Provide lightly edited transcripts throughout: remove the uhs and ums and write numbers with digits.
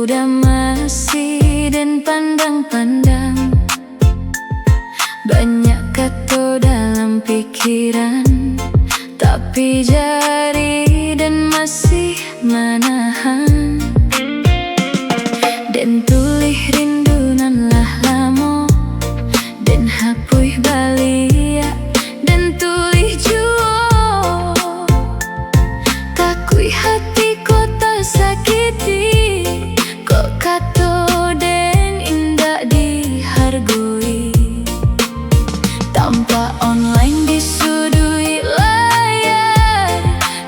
udah masih dan pandang-pandang. Banyak kata dalam pikiran, tapi jari dan masih menahan. Dan tulih rindu nan lah lamo, dan hapui balia, dan tulih juo. Takui hati kota sakiti, kok kato den indah dihargui. Tanpa online disudui layar,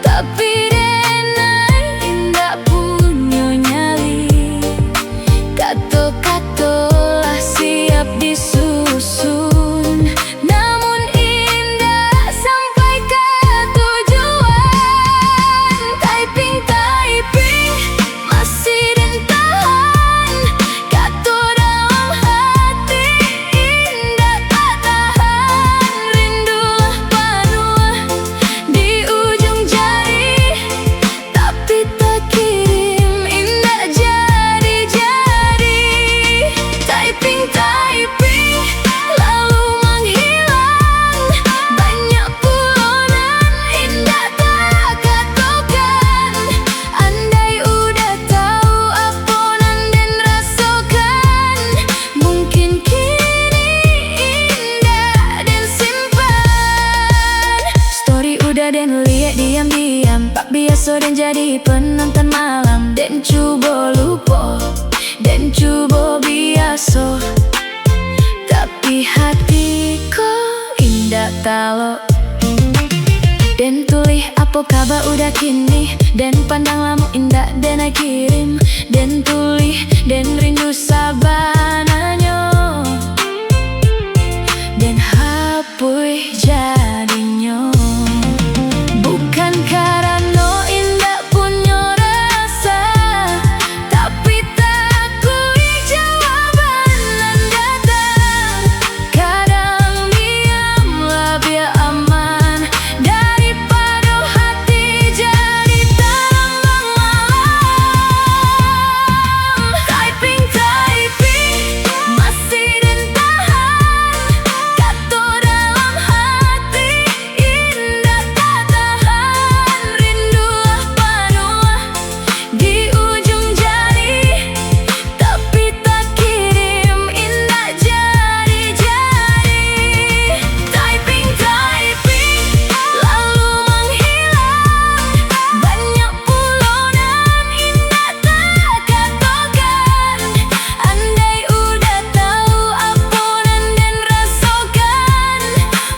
tapi denai indah punya nyali. Kato-kato lah siap disusun, namun indah sampai ke tujuan. Typing masih dan tahan, kato dalam hati indah tak tahan. Rindulah panua di ujung jari, tapi tak kirim indah jari-jari. Typing lalu menghilang, banyak bulonan indah tak katokan. Andai udah tahu aponan dan rasakan, mungkin kini indah dan simpan. Story udah dan liat diam-diam, pak biasa dan jadi penonton malam. Dan coba lupa, dan coba biasa, tapi hatiku indah talo. Dan tulih apa kabar udah kini, dan pandang lama indah dan I kirim. Dan tulih dan rindu sabananyo, dan hapui jadinya. Bukan karena indah punya rasa, tapi takui jawaban nan datang. Kadang diam lebih aman daripada hati jadi tambang malam. Typing masih dan tahan, kato dalam hati indah tak tahan. Rindulah panua di ujung jari, tapi tak kirim indah jari-jari. Typing lalu menghilang, banyak bulonan indah tak katokan. Andai udah tahu aponan dan rasakan,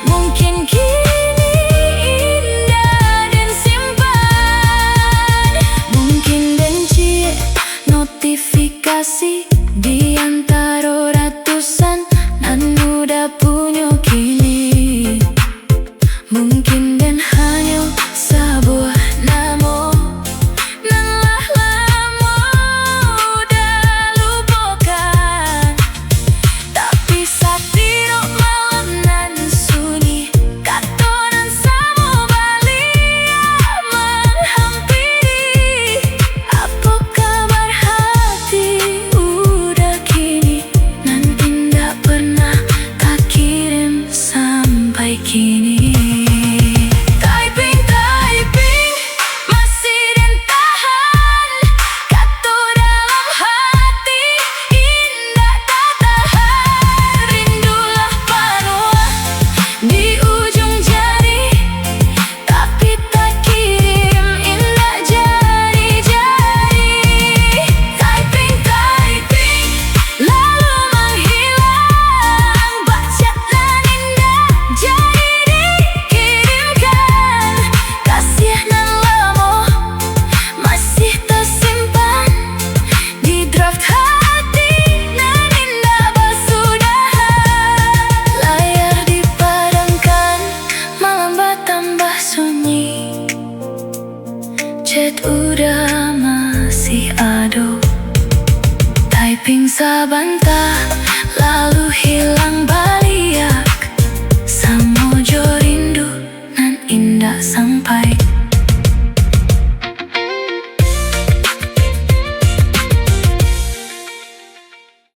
mungkin kini indah dan simpan. Mungkin dan cie notifikasi di antara ratusan nan udah punya kini. Mungkin dan hanya sebuah nama nan lah lama udah lupakan. Tapi satiro malam nan sunyi, kato nan sama balia menghampiri. Apa kabar hati udah kini, nan indah pernah tak kirim sampai kini. Typing masih dan tahan, kato dalam hati indah tak tahan. Rindulah panua di ujung jari, tapi tak kirim indah jari-jari. Typing lalu menghilang, bacaan indah jadi dikirimkan. Kasih nan lama masih tersimpan di draft hati nan indah bersudahan. Layar dipadamkan, malam bertambah sunyi, chat udah masih ada. Typing sabantah lalu hilang baliak, samo jo rindu nan indah sampai.